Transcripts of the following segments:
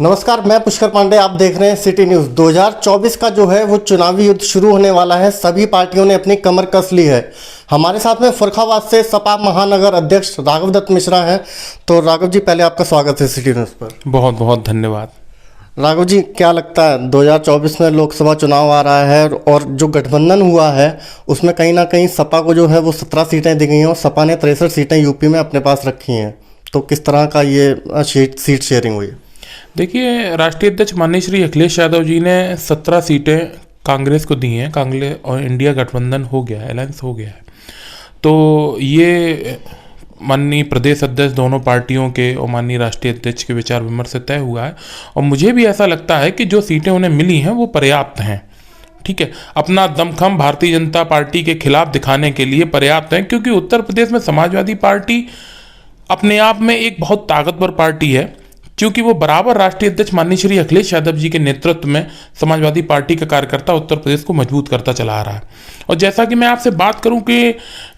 नमस्कार, मैं पुष्कर पांडे। आप देख रहे हैं सिटी न्यूज़। 2024 का जो है वो चुनावी युद्ध शुरू होने वाला है। सभी पार्टियों ने अपनी कमर कस ली है। हमारे साथ में फर्रुखाबाद से सपा महानगर अध्यक्ष राघव दत्त मिश्रा हैं। तो राघव जी, पहले आपका स्वागत है सिटी न्यूज़ पर। बहुत बहुत धन्यवाद। राघव जी, क्या लगता है 2024 में लोकसभा चुनाव आ रहा है और जो गठबंधन हुआ है उसमें कहीं ना कहीं सपा को जो है वो 17 सीटें दी गई हैं और सपा ने 63 सीटें यूपी में अपने पास रखी हैं। तो किस तरह का ये सीट शेयरिंग हुई? देखिए, राष्ट्रीय अध्यक्ष माननीय श्री अखिलेश यादव जी ने 17 सीटें कांग्रेस को दी हैं। कांग्रेस और इंडिया गठबंधन हो गया है, अलायंस हो गया है। तो ये माननीय प्रदेश अध्यक्ष दोनों पार्टियों के और माननीय राष्ट्रीय अध्यक्ष के विचार विमर्श से तय हुआ है। और मुझे भी ऐसा लगता है कि जो सीटें उन्हें मिली हैं वो पर्याप्त हैं। ठीक है, अपना दमखम भारतीय जनता पार्टी के खिलाफ दिखाने के लिए पर्याप्त हैं, क्योंकि उत्तर प्रदेश में समाजवादी पार्टी अपने आप में एक बहुत ताकतवर पार्टी है, क्योंकि वो बराबर राष्ट्रीय अध्यक्ष माननीय श्री अखिलेश यादव जी के नेतृत्व में समाजवादी पार्टी का कार्यकर्ता उत्तर प्रदेश को मजबूत करता चला आ रहा है। और जैसा कि मैं आपसे बात करूं कि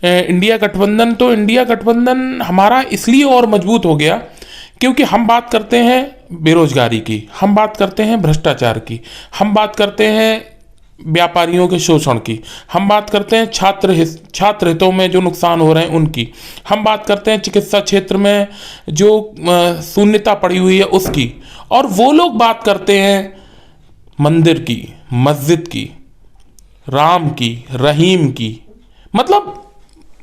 इंडिया गठबंधन, तो इंडिया गठबंधन हमारा इसलिए और मजबूत हो गया क्योंकि हम बात करते हैं बेरोजगारी की, हम बात करते हैं भ्रष्टाचार की, हम बात करते हैं व्यापारियों के शोषण की, हम बात करते हैं छात्र हितों में जो नुकसान हो रहे हैं उनकी, हम बात करते हैं चिकित्सा क्षेत्र में जो शून्यता पड़ी हुई है उसकी, और वो लोग बात करते हैं मंदिर की, मस्जिद की, राम की, रहीम की। मतलब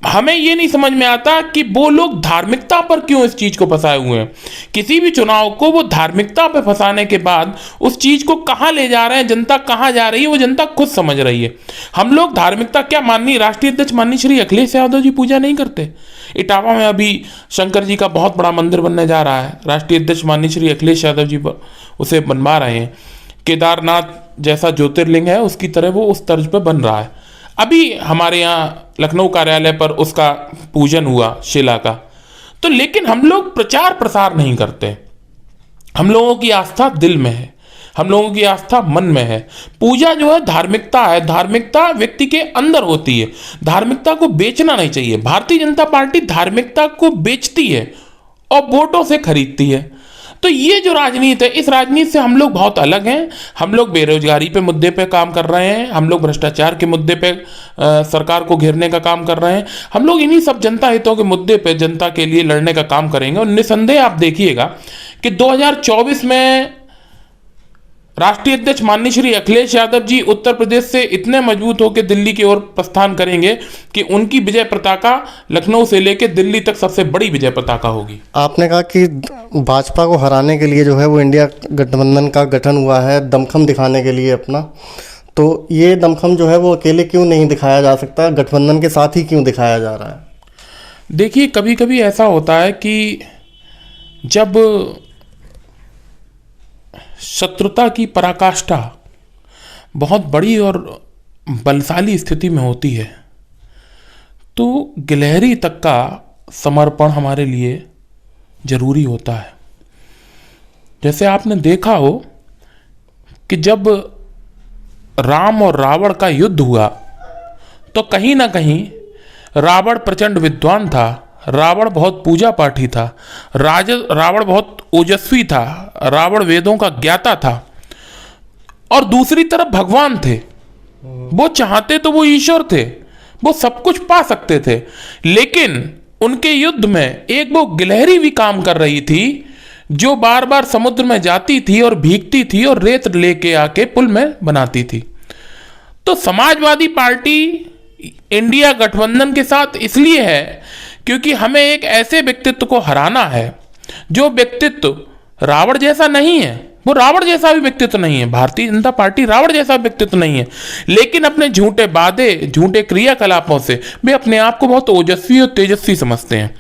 हमें ये नहीं समझ में आता कि वो लोग धार्मिकता पर क्यों इस चीज को फंसाए हुए हैं। किसी भी चुनाव को वो धार्मिकता पर फंसाने के बाद उस चीज को कहां ले जा रहे हैं, जनता कहां जा रही है, वो जनता खुद समझ रही है। हम लोग धार्मिकता क्या, माननीय राष्ट्रीय अध्यक्ष माननीय श्री अखिलेश यादव जी पूजा नहीं करते? इटावा में अभी शंकर जी का बहुत बड़ा मंदिर बनने जा रहा है। राष्ट्रीय अध्यक्ष माननीय श्री अखिलेश यादव जी उसे बनवा रहे हैं। केदारनाथ जैसा ज्योतिर्लिंग है उसकी तरह वो उस तर्ज पर बन रहा है। अभी हमारे यहाँ लखनऊ कार्यालय पर उसका पूजन हुआ, शिला का। तो लेकिन हम लोग प्रचार प्रसार नहीं करते। हम लोगों की आस्था दिल में है, हम लोगों की आस्था मन में है। पूजा जो है धार्मिकता है, धार्मिकता व्यक्ति के अंदर होती है। धार्मिकता को बेचना नहीं चाहिए। भारतीय जनता पार्टी धार्मिकता को बेचती है और वोटों से खरीदती है। तो ये जो राजनीति है, इस राजनीति से हम लोग बहुत अलग हैं। हम लोग बेरोजगारी पे मुद्दे पे काम कर रहे हैं, हम लोग भ्रष्टाचार के मुद्दे पे सरकार को घेरने का काम कर रहे हैं। हम लोग इन्हीं सब जनता हितों के मुद्दे पे जनता के लिए लड़ने का काम करेंगे। और निसंदेह आप देखिएगा कि 2024 में राष्ट्रीय अध्यक्ष माननीय श्री अखिलेश यादव जी उत्तर प्रदेश से इतने मजबूत होकर दिल्ली की ओर प्रस्थान करेंगे कि उनकी विजय पताका लखनऊ से लेकर दिल्ली तक सबसे बड़ी विजय पताका होगी। आपने कहा कि भाजपा को हराने के लिए जो है वो इंडिया गठबंधन का गठन हुआ है, दमखम दिखाने के लिए अपना। तो ये दमखम जो है वो अकेले क्यों नहीं दिखाया जा सकता, गठबंधन के साथ ही क्यों दिखाया जा रहा है? देखिए, कभी कभी ऐसा होता है कि जब शत्रुता की पराकाष्ठा बहुत बड़ी और बलशाली स्थिति में होती है तो गिलहरी तक का समर्पण हमारे लिए जरूरी होता है। जैसे आपने देखा हो कि जब राम और रावण का युद्ध हुआ तो कहीं ना कहीं रावण प्रचंड विद्वान था, रावण बहुत पूजा पाठी था, रावण बहुत ओजस्वी था, रावण वेदों का ज्ञाता था, और दूसरी तरफ भगवान थे। वो चाहते तो वो ईश्वर थे, वो सब कुछ पा सकते थे। लेकिन उनके युद्ध में एक वो गिलहरी भी काम कर रही थी जो बार बार समुद्र में जाती थी और भीगती थी और रेत लेके आके पुल में बनाती थी। तो समाजवादी पार्टी इंडिया गठबंधन के साथ इसलिए है क्योंकि हमें एक ऐसे व्यक्तित्व को हराना है जो व्यक्तित्व रावण जैसा नहीं है। वो रावण जैसा भी व्यक्तित्व नहीं है, भारतीय जनता पार्टी रावण जैसा व्यक्तित्व नहीं है, लेकिन अपने झूठे वादे, झूठे क्रियाकलापों से वे अपने आप को बहुत ओजस्वी और तेजस्वी समझते हैं।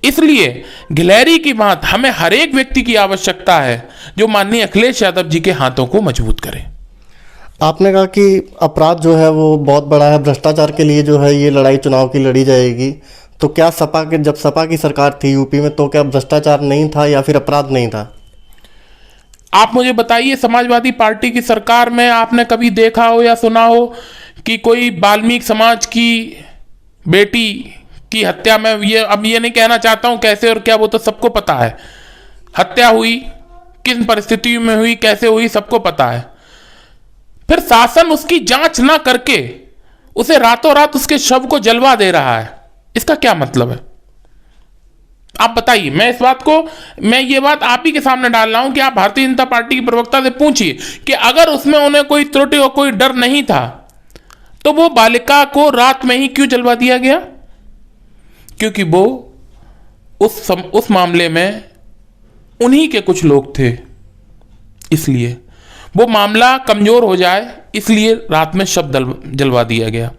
इसलिए गिलहरी की बात हमें हर एक व्यक्ति की आवश्यकता है जो माननीय अखिलेश यादव जी के हाथों को मजबूत करे। आपने कहा कि अपराध जो है वो बहुत बड़ा है, भ्रष्टाचार के लिए जो है ये लड़ाई चुनाव की लड़ी जाएगी। तो क्या जब सपा की सरकार थी यूपी में तो क्या भ्रष्टाचार नहीं था या फिर अपराध नहीं था? आप मुझे बताइए, समाजवादी पार्टी की सरकार में आपने कभी देखा हो या सुना हो कि कोई वाल्मीकि समाज की बेटी की हत्या में, अब ये नहीं कहना चाहता हूं कैसे और क्या, वो तो सबको पता है, हत्या हुई, किन परिस्थिति में हुई, कैसे हुई, सबको पता है। फिर शासन उसकी जांच ना करके उसे रातों रात उसके शव को जलवा दे रहा है, इसका क्या मतलब है? आप बताइए। मैं ये बात आप ही के सामने डाल रहा हूं कि आप भारतीय जनता पार्टी की प्रवक्ता से पूछिए कि अगर उसमें उन्हें कोई त्रुटि और कोई डर नहीं था तो वो बालिका को रात में ही क्यों जलवा दिया गया? क्योंकि वो उस मामले में उन्हीं के कुछ लोग थे, इसलिए वो मामला कमजोर हो जाए इसलिए रात में शव जलवा दिया गया।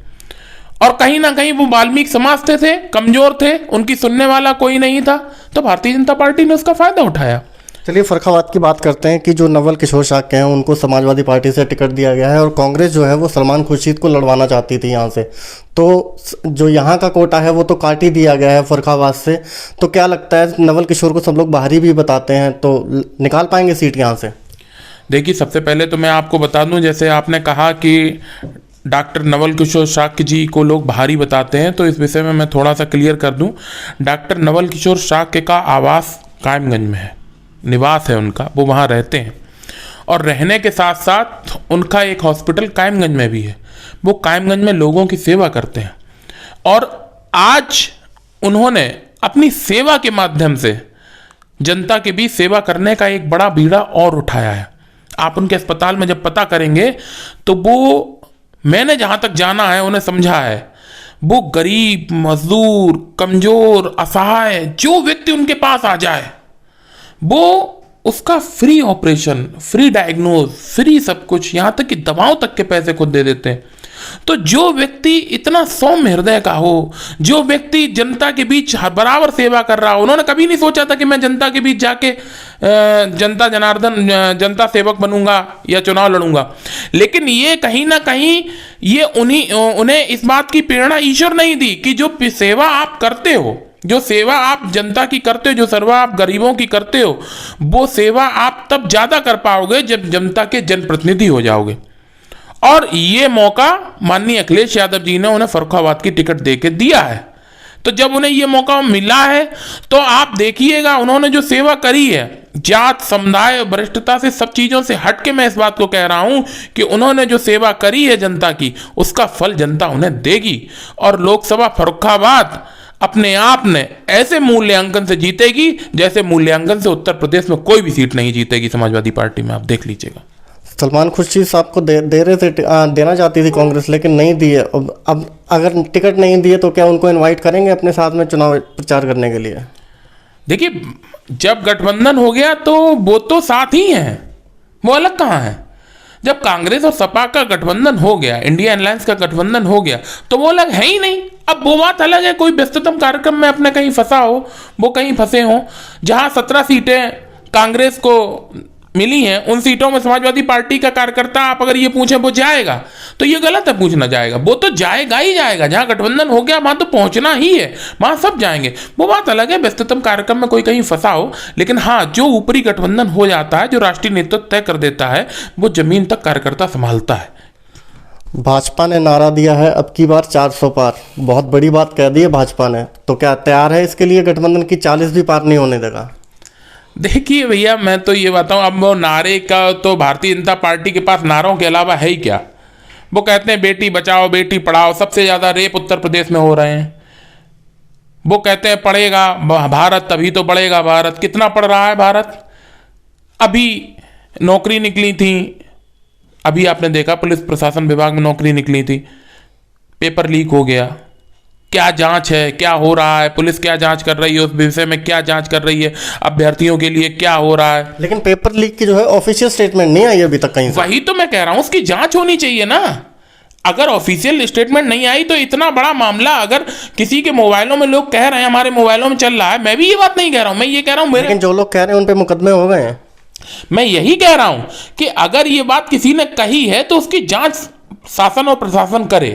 और कहीं ना कहीं वो वाल्मीकि समाज थे, कमजोर थे, उनकी सुनने वाला कोई नहीं था, तो भारतीय जनता पार्टी ने उसका फायदा उठाया। चलिए फर्रुखाबाद की बात करते हैं कि जो नवल किशोर शाक्य हैं उनको समाजवादी पार्टी से टिकट दिया गया है और कांग्रेस जो है वो सलमान खुर्शीद को लड़वाना चाहती थी यहाँ से, तो जो यहाँ का कोटा है वो तो काट ही दिया गया है फर्रुखाबाद से। तो क्या लगता है, नवल किशोर को सब लोग बाहरी भी बताते हैं, तो निकाल पाएंगे सीट यहाँ से? देखिए, सबसे पहले तो मैं आपको बता दूं, जैसे आपने कहा कि डॉक्टर नवल किशोर शाक्य जी को लोग बाहरी बताते हैं, तो इस विषय में मैं थोड़ा सा क्लियर कर दूं। डॉक्टर नवल किशोर शाक्य का आवास कायमगंज में है, निवास है उनका, वो वहाँ रहते हैं और रहने के साथ साथ उनका एक हॉस्पिटल कायमगंज में भी है। वो कायमगंज में लोगों की सेवा करते हैं और आज उन्होंने अपनी सेवा के माध्यम से जनता के बीच सेवा करने का एक बड़ा बीड़ा और उठाया है। आप उनके अस्पताल में जब पता करेंगे तो वो, मैंने जहाँ तक जाना है, उन्हें समझा है, वो गरीब, मजदूर, कमजोर, असहाय जो व्यक्ति उनके पास आ जाए वो उसका free operation, free diagnose, free सब कुछ, यहाँ तक कि दवाओं तक के पैसे खुद दे देते हैं। तो जो व्यक्ति इतना सौम्य हृदय का हो, जो व्यक्ति जनता के बीच बराबर सेवा कर रहा हो, उन्होंने कभी नहीं सोचा था कि मैं जनता के बीच जाके जनता सेवक बनूंगा या चुनाव लड़ूंगा। लेकिन ये कहीं ना कहीं ये उन्हें इस बात की प्रेरणा ईश्वर नहीं दी कि जो सेवा आप करते हो, जो सेवा आप जनता की करते हो, जो सेवा आप गरीबों की करते हो, वो सेवा आप तब ज्यादा कर पाओगे जब जनता के जनप्रतिनिधि हो जाओगे। और ये मौका माननीय अखिलेश यादव जी ने उन्हें फर्रुखाबाद की टिकट देके दिया है। तो जब उन्हें ये मौका मिला है तो आप देखिएगा उन्होंने जो सेवा करी है, जात, समुदाय, वरिष्ठता से, सब चीजों से हट के मैं इस बात को कह रहा हूं कि उन्होंने जो सेवा करी है जनता की, उसका फल जनता उन्हें देगी। और लोकसभा फर्रुखाबाद अपने आप ने ऐसे मूल्यांकन से जीतेगी जैसे मूल्यांकन से उत्तर प्रदेश में कोई भी सीट नहीं जीतेगी समाजवादी पार्टी में, आप देख लीजिएगा। सलमान खुर्शीद साहब को दे रहे थे, देना चाहती थी कांग्रेस, लेकिन नहीं दिए। अब अगर टिकट नहीं दिए तो क्या उनको इनवाइट करेंगे अपने साथ में चुनाव प्रचार करने के लिए? देखिए, जब गठबंधन हो गया तो वो तो साथ ही हैं, वो अलग कहाँ हैं। जब कांग्रेस और सपा का गठबंधन हो गया, इंडिया अलायंस का गठबंधन हो गया, तो वो अलग है ही नहीं। अब वो बात अलग है, कोई व्यस्ततम कार्यक्रम में अपने कहीं फंसा हो, वो कहीं फंसे हो। जहां 17 सीटें कांग्रेस को मिली हैं, उन सीटों में समाजवादी पार्टी का कार्यकर्ता आप अगर ये पूछें वो जाएगा, तो ये गलत है पूछना जाएगा। वो तो जाएगा ही जाएगा, जहां गठबंधन हो गया वहां तो पहुंचना ही है, वहां सब जाएंगे। वो बात अलग है व्यस्ततम कार्यक्रम में कोई कहीं फंसा हो, लेकिन हाँ, जो ऊपरी गठबंधन हो जाता है, जो राष्ट्रीय नेतृत्व तय कर देता है, वो जमीन तक कार्यकर्ता संभालता है। भाजपा ने नारा दिया है अब की बार 400 पार, बहुत बड़ी बात कह दी है भाजपा ने, तो क्या तैयार है इसके लिए गठबंधन की 40 भी पार नहीं होने देगा? देखिए भैया, मैं तो ये बताऊं, अब वो नारे का तो भारतीय जनता पार्टी के पास नारों के अलावा है ही क्या। वो कहते हैं बेटी बचाओ बेटी पढ़ाओ, सबसे ज़्यादा रेप उत्तर प्रदेश में हो रहे हैं। वो कहते हैं पढ़ेगा भारत तभी तो बढ़ेगा भारत। कितना पढ़ रहा है भारत? अभी नौकरी निकली थी, अभी आपने देखा पुलिस प्रशासन विभाग में नौकरी निकली थी, पेपर लीक हो गया। क्या जांच है, क्या हो रहा है, पुलिस क्या जांच कर रही है, उस विषय में क्या जांच कर रही है, अभ्यर्थियों के लिए क्या हो रहा है। लेकिन पेपर लीक की जो है ऑफिशियल स्टेटमेंट नहीं आई अभी तक कहीं से। वही तो मैं कह रहा हूं, उसकी जांच होनी चाहिए ना। अगर ऑफिशियल स्टेटमेंट नहीं आई तो इतना बड़ा मामला अगर किसी के मोबाइलों में लोग कह रहे हैं हमारे मोबाइलों में चल रहा है, मैं भी ये बात नहीं कह रहा हूं, मैं ये कह रहा हूं लेकिन जो लोग कह रहे हैं उन पे मुकदमे हो गए हैं। मैं यही कह रहा हूं कि अगर ये बात किसी ने कही है तो उसकी जांच शासन और प्रशासन करे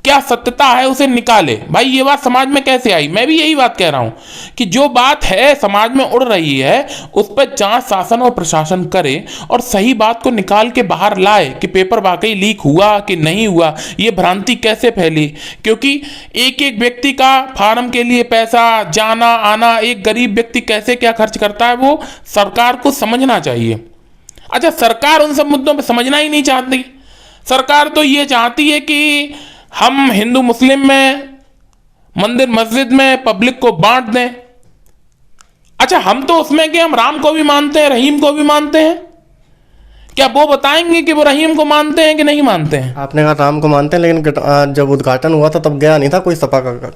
क्या सत्यता है उसे निकाले। भाई ये बात समाज में कैसे आई? मैं भी यही बात कह रहा हूं कि जो बात है समाज में उड़ रही है उस पर जांच शासन और प्रशासन करे और सही बात को निकाल के बाहर लाए कि पेपर वाकई लीक हुआ कि नहीं हुआ, ये भ्रांति कैसे फैली। क्योंकि एक एक व्यक्ति का फार्म के लिए पैसा जाना आना, एक गरीब व्यक्ति कैसे क्या खर्च करता है, वो सरकार को समझना चाहिए। अच्छा, सरकार उन सब मुद्दों पर समझना ही नहीं चाहती। सरकार तो ये चाहती है कि हम हिंदू मुस्लिम में, मंदिर मस्जिद में पब्लिक को बांट दें। अच्छा, हम तो उसमें कि हम राम को भी मानते हैं, रहीम को भी मानते हैं। क्या वो बताएंगे कि वो रहीम को मानते हैं कि नहीं मानते हैं? आपने कहा राम को मानते हैं, लेकिन जब उद्घाटन हुआ था तब गया नहीं था कोई सपा का।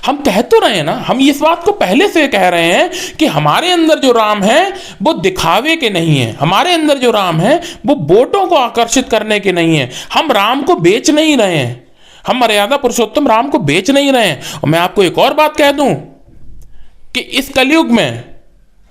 हम कह तो रहे हैं ना, हम इस बात को पहले से कह रहे हैं कि हमारे अंदर जो राम है वो दिखावे के नहीं है। हमारे अंदर जो राम है वो वोटों को आकर्षित करने के नहीं है। हम राम को बेच नहीं रहे हैं, हम मर्यादा पुरुषोत्तम राम को बेच नहीं रहे हैं। और मैं आपको एक और बात कह दूं कि इस कलयुग में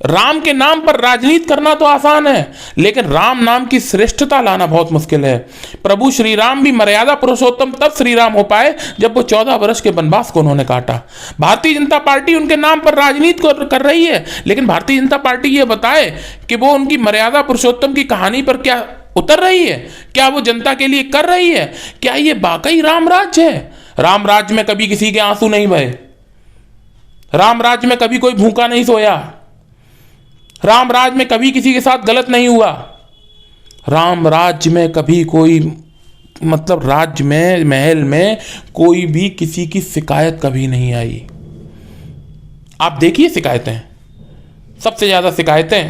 राम के नाम पर राजनीति करना तो आसान है, लेकिन राम नाम की श्रेष्ठता लाना बहुत मुश्किल है। प्रभु श्री राम भी मर्यादा पुरुषोत्तम तब श्री राम हो पाए जब वो 14 वर्ष के वनवास को उन्होंने काटा। भारतीय जनता पार्टी उनके नाम पर राजनीति कर रही है, लेकिन भारतीय जनता पार्टी ये बताए कि वो उनकी मर्यादा पुरुषोत्तम की कहानी पर क्या उतर रही है, क्या वो जनता के लिए कर रही है, क्या ये वाकई राम राज्य है? राम राज्य में कभी किसी के आंसू नहीं बहे, राम राज्य में कभी कोई भूखा नहीं सोया, राम राज्य में कभी किसी के साथ गलत नहीं हुआ, राम राज्य में कभी कोई मतलब राज्य में महल में कोई भी किसी की शिकायत कभी नहीं आई। आप देखिए शिकायतें, सबसे ज्यादा शिकायतें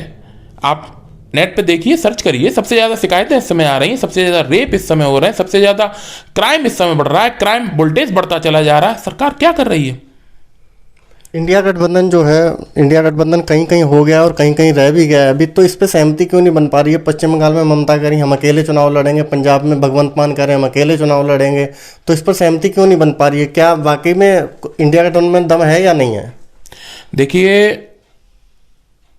आप नेट पे देखिए, सर्च करिए, सबसे ज्यादा शिकायतें इस समय आ रही हैं, सबसे ज्यादा रेप इस समय हो रहे हैं, सबसे ज्यादा क्राइम इस समय बढ़ रहा है, क्राइम वोल्टेज बढ़ता चला जा रहा है। सरकार क्या कर रही है? इंडिया गठबंधन जो है, इंडिया गठबंधन कहीं कहीं हो गया और कहीं कहीं रह भी गया है। अभी तो इस पे सहमति क्यों नहीं बन पा रही है? पश्चिम बंगाल में ममता कह रही हम अकेले चुनाव लड़ेंगे, पंजाब में भगवंत मान कह रहे हम अकेले चुनाव लड़ेंगे, तो इस पर सहमति क्यों नहीं बन पा रही है? क्या वाकई में इंडिया गठबंधन में दम है या नहीं है? देखिए,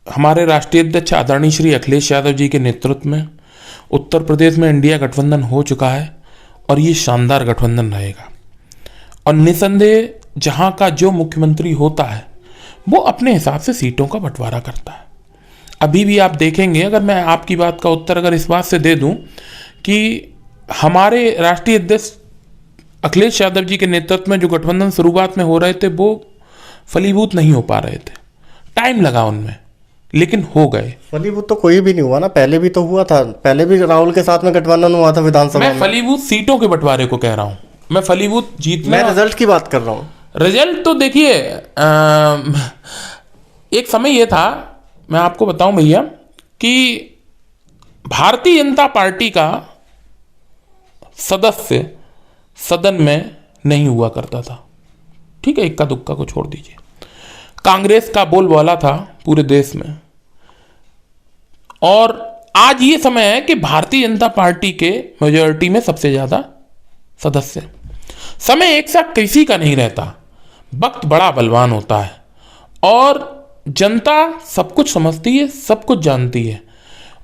हमारे राष्ट्रीय अध्यक्ष आदरणीय श्री अखिलेश यादव जी के नेतृत्व में उत्तर प्रदेश में इंडिया गठबंधन हो चुका है और ये शानदार गठबंधन रहेगा। और निसंदेह जहां का जो मुख्यमंत्री होता है वो अपने हिसाब से सीटों का बंटवारा करता है। अभी भी आप देखेंगे, अगर मैं आपकी बात का उत्तर अगर इस बात से दे दूं कि हमारे राष्ट्रीय अध्यक्ष अखिलेश यादव जी के नेतृत्व में जो गठबंधन शुरुआत में हो रहे थे वो फलीभूत नहीं हो पा रहे थे, टाइम लगा उनमें, लेकिन हो गए। फलीभूत तो कोई भी नहीं हुआ ना, पहले भी तो हुआ था, पहले भी राहुल के साथ में गठबंधन हुआ था विधानसभा में। मैं फलीभूत सीटों के बंटवारे को कह रहा हूं, मैं फलीभूत जीतने, मैं रिजल्ट की बात कर रहा हूं। रिजल्ट तो देखिए, एक समय यह था, मैं आपको बताऊं भैया, कि भारतीय जनता पार्टी का सदस्य सदन में नहीं हुआ करता था। ठीक है, इक्का दुक्का को छोड़ दीजिए, कांग्रेस का बोलबाला था पूरे देश में। और आज ये समय है कि भारतीय जनता पार्टी के मेजॉरिटी में सबसे ज्यादा सदस्य। समय एक साथ किसी का नहीं रहता, वक्त बड़ा बलवान होता है और जनता सब कुछ समझती है, सब कुछ जानती है।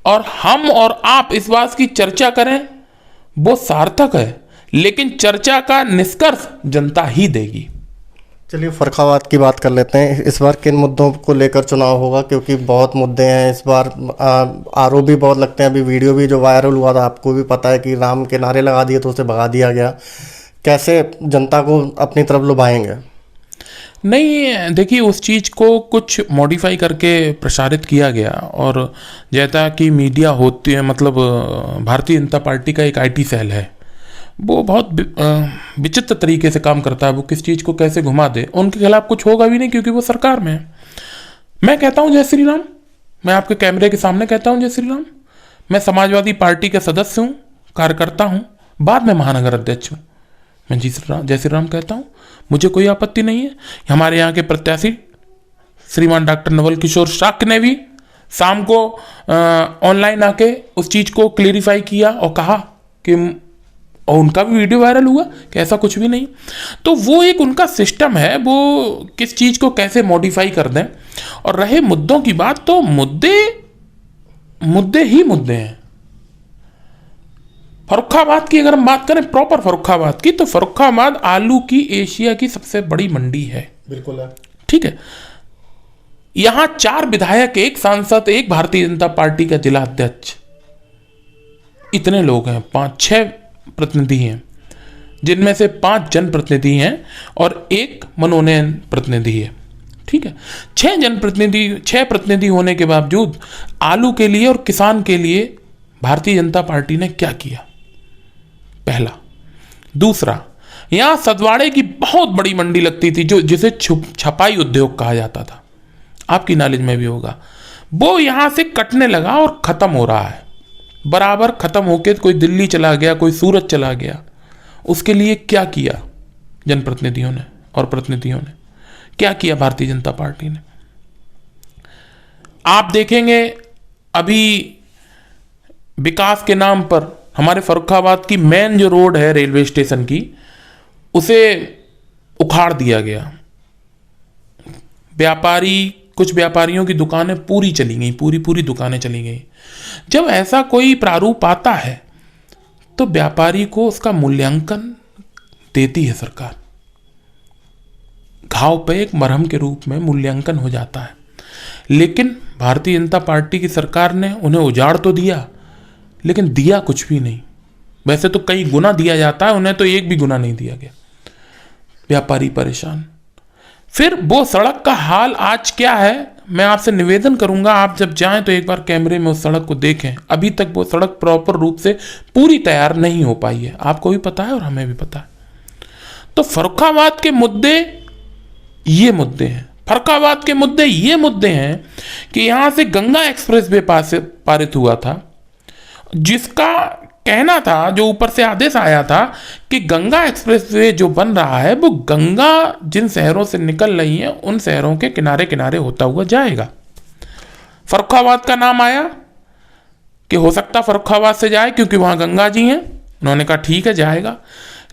और हम और आप इस बात की चर्चा करें वो सार्थक है, लेकिन चर्चा का निष्कर्ष जनता ही देगी। चलिए फर्रुखाबाद की बात कर लेते हैं। इस बार किन मुद्दों को लेकर चुनाव होगा? क्योंकि बहुत मुद्दे हैं इस बार, आरोप भी बहुत लगते हैं। अभी वीडियो भी जो वायरल हुआ था, आपको भी पता है कि राम के नारे लगा दिए तो उसे भगा दिया गया। कैसे जनता को अपनी तरफ लुभाएंगे? नहीं, देखिए, उस चीज़ को कुछ मॉडिफाई करके प्रसारित किया गया। और जैसा कि मीडिया होती है, मतलब भारतीय जनता पार्टी का एक आईटी सेल है, वो बहुत विचित्र तरीके से काम करता है। वो किस चीज़ को कैसे घुमा दे, उनके खिलाफ कुछ होगा भी नहीं क्योंकि वो सरकार में है। मैं कहता हूँ जय श्री राम, मैं आपके कैमरे के सामने कहता हूँ जय श्री राम। मैं समाजवादी पार्टी का सदस्य हूँ, कार्यकर्ता हूँ, बाद में महानगर अध्यक्ष हूँ। मैं जय श्री राम कहता हूँ, मुझे कोई आपत्ति नहीं है। हमारे यहाँ के प्रत्याशी श्रीमान डॉक्टर नवल किशोर शाक्य ने भी शाम को ऑनलाइन आके उस चीज़ को क्लेरिफाई किया और कहा कि, और उनका भी वीडियो वायरल हुआ कि ऐसा कुछ भी नहीं। तो वो एक उनका सिस्टम है, वो किस चीज़ को कैसे मॉडिफाई कर दें। और रहे मुद्दों की बात, तो मुद्दे ही मुद्दे हैं। फर्रुखाबाद की अगर हम बात करें प्रॉपर फर्रुखाबाद की, तो फर्रुखाबाद आलू की एशिया की सबसे बड़ी मंडी है। बिल्कुल है। ठीक है, यहां 4 विधायक, 1 सांसद, 1 भारतीय जनता पार्टी का जिला अध्यक्ष, इतने लोग हैं। 5-6 प्रतिनिधि हैं, जिनमें से 5 जनप्रतिनिधि हैं और 1 मनोनयन प्रतिनिधि है। ठीक है, 6 प्रतिनिधि होने के बावजूद आलू के लिए और किसान के लिए भारतीय जनता पार्टी ने क्या किया? पहला। दूसरा, यहां सदवाड़े की बहुत बड़ी मंडी लगती थी, जिसे छपाई उद्योग कहा जाता था, आपकी नॉलेज में भी होगा। वो यहां से कटने लगा और खत्म हो रहा है, बराबर खत्म होके कोई दिल्ली चला गया, कोई सूरत चला गया। उसके लिए क्या किया जनप्रतिनिधियों ने और प्रतिनिधियों ने? क्या किया भारतीय जनता पार्टी ने? आप देखेंगे अभी विकास के नाम पर हमारे फर्रुखाबाद की मेन जो रोड है रेलवे स्टेशन की, उसे उखाड़ दिया गया। कुछ व्यापारियों की दुकानें पूरी चली गई, पूरी दुकानें चली गई। जब ऐसा कोई प्रारूप आता है तो व्यापारी को उसका मूल्यांकन देती है सरकार। घाव पे एक मरहम के रूप में मूल्यांकन हो जाता है। लेकिन भारतीय जनता पार्टी की सरकार ने उन्हें उजाड़ तो दिया, लेकिन दिया कुछ भी नहीं। वैसे तो कई गुना दिया जाता है, उन्हें तो एक भी गुना नहीं दिया गया। व्यापारी परेशान। फिर वो सड़क का हाल आज क्या है, मैं आपसे निवेदन करूंगा, आप जब जाएं तो एक बार कैमरे में उस सड़क को देखें। अभी तक वो सड़क प्रॉपर रूप से पूरी तैयार नहीं हो पाई है, आपको भी पता है और हमें भी पता है। तो फर्रुखाबाद के मुद्दे ये मुद्दे हैं। फर्रुखाबाद के मुद्दे ये मुद्दे हैं कि यहां से गंगा एक्सप्रेसवे पारित हुआ था, जिसका कहना था, जो ऊपर से आदेश आया था कि गंगा एक्सप्रेसवे जो बन रहा है वो गंगा जिन शहरों से निकल रही है उन शहरों के किनारे किनारे होता हुआ जाएगा। फर्रुखाबाद का नाम आया कि हो सकता फर्रुखाबाद से जाए क्योंकि वहां गंगा जी हैं। उन्होंने कहा ठीक है जाएगा।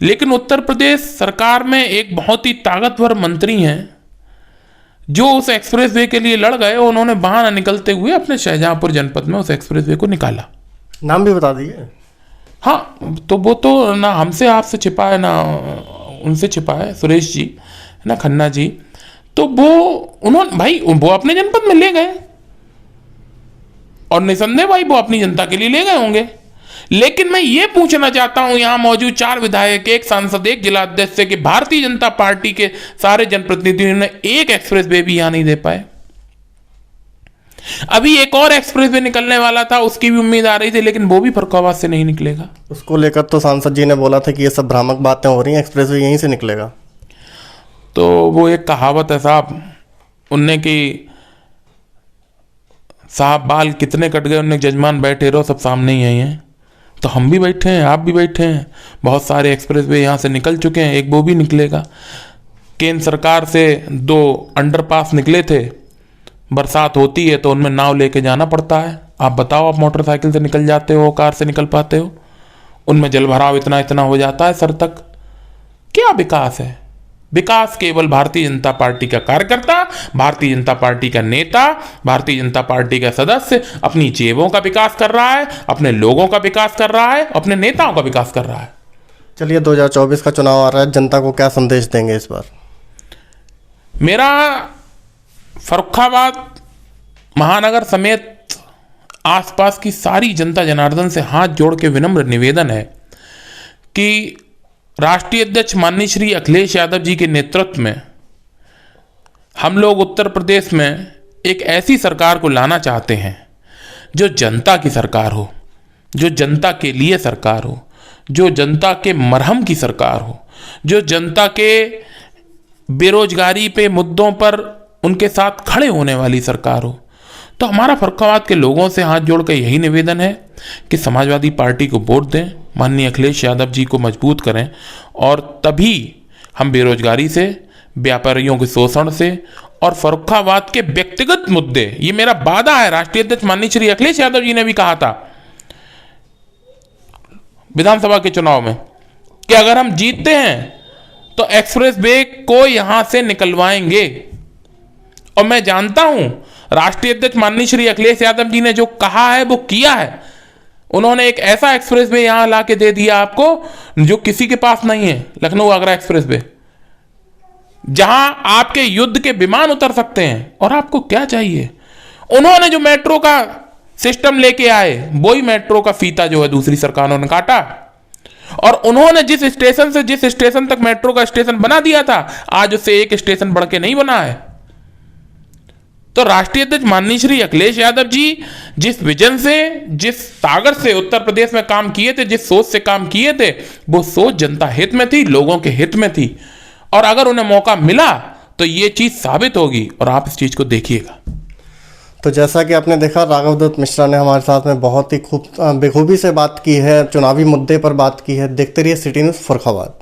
लेकिन उत्तर प्रदेश सरकार में एक बहुत ही ताकतवर मंत्री हैं जो उस एक्सप्रेसवे के लिए लड़ गए। उन्होंने बाहर निकलते हुए अपने शाहजहांपुर जनपद में उस एक्सप्रेसवे को निकाला। नाम भी बता दीजिए। हाँ, तो वो तो ना हमसे आपसे छिपा है ना उनसे छिपा है, सुरेश जी ना खन्ना जी। तो वो उन्होंने भाई वो अपने जनपद में ले गए और निसंदेह भाई वो अपनी जनता के लिए ले गए होंगे। लेकिन मैं ये पूछना चाहता हूं यहां मौजूद 4 विधायक, 1 सांसद, 1 जिला अध्यक्ष से कि भारतीय जनता पार्टी के सारे जनप्रतिनिधियों ने एक एक्सप्रेसवे भी यहां नहीं दे पाए। अभी एक और एक्सप्रेसवे निकलने वाला था, उसकी भी उम्मीद आ रही थी, लेकिन वो भी फर्रुखाबाद से नहीं निकलेगा। उसको लेकर तो सांसद जी ने बोला था कि ये सब भ्रामक बातें हो रही हैं, एक्सप्रेसवे यहीं से निकलेगा। तो वो एक कहावत है साहब, उनने की साहब बाल कितने कट गए, उनने जजमान बैठे रहो सब सामने ही हैं। तो हम भी बैठे हैं, आप भी बैठे हैं। बहुत सारे एक्सप्रेसवे यहाँ से निकल चुके हैं, एक वो भी निकलेगा। केंद्र सरकार से 2 अंडरपास निकले थे, बरसात होती है तो उनमें नाव लेके जाना पड़ता है। आप बताओ, आप मोटरसाइकिल से निकल जाते हो, कार से निकल पाते हो? उनमें जलभराव इतना हो जाता है सर तक। क्या विकास है? विकास केवल भारतीय जनता पार्टी का कार्यकर्ता, भारतीय जनता पार्टी का नेता, भारतीय जनता पार्टी का सदस्य अपनी जेबों का विकास कर रहा है, अपने लोगों का विकास कर रहा है, अपने नेताओं का विकास कर रहा है। चलिए 2024 का चुनाव आ रहा है, जनता को क्या संदेश देंगे इस बार? मेरा फर्रुखाबाद महानगर समेत आसपास की सारी जनता जनार्दन से हाथ जोड़ के विनम्र निवेदन है कि राष्ट्रीय अध्यक्ष माननीय श्री अखिलेश यादव जी के नेतृत्व में हम लोग उत्तर प्रदेश में एक ऐसी सरकार को लाना चाहते हैं जो जनता की सरकार हो, जो जनता के लिए सरकार हो, जो जनता के मरहम की सरकार हो, जो जनता के बेरोजगारी पे मुद्दों पर उनके साथ खड़े होने वाली सरकार हो। तो हमारा फर्रुखाबाद के लोगों से हाथ जोड़ कर यही निवेदन है कि समाजवादी पार्टी को वोट दें, माननीय अखिलेश यादव जी को मजबूत करें, और तभी हम बेरोजगारी से, व्यापारियों के शोषण से और फर्रुखाबाद के व्यक्तिगत मुद्दे, ये मेरा वादा है, राष्ट्रीय अध्यक्ष माननीय श्री अखिलेश यादव जी ने भी कहा था विधानसभा के चुनाव में कि अगर हम जीतते हैं तो एक्सप्रेस वे को यहां से निकलवाएंगे। और मैं जानता हूं राष्ट्रीय अध्यक्ष माननीय श्री अखिलेश यादव जी ने जो कहा है वो किया है। उन्होंने एक ऐसा एक्सप्रेस वे यहां ला के दे दिया आपको जो किसी के पास नहीं है, लखनऊ आगरा एक्सप्रेस वे, जहां आपके युद्ध के विमान उतर सकते हैं। और आपको क्या चाहिए? उन्होंने जो मेट्रो का सिस्टम लेके आए, वही मेट्रो का फीता जो है दूसरी सरकारों ने काटा। और उन्होंने जिस स्टेशन से जिस स्टेशन तक मेट्रो का स्टेशन बना दिया था, आज उससे एक स्टेशन बढ़ के नहीं बना है। तो राष्ट्रीय अध्यक्ष माननीय श्री अखिलेश यादव जी जिस विजन से, जिस सागर से उत्तर प्रदेश में काम किए थे, जिस सोच से काम किए थे, वो सोच जनता हित में थी, लोगों के हित में थी। और अगर उन्हें मौका मिला तो ये चीज साबित होगी, और आप इस चीज को देखिएगा। तो जैसा कि आपने देखा, राघव दत्त मिश्रा ने हमारे साथ में बहुत ही बेखूबी से बात की है, चुनावी मुद्दे पर बात की है। देखते रहिए सिटी न्यूज़ फर्रुखाबाद।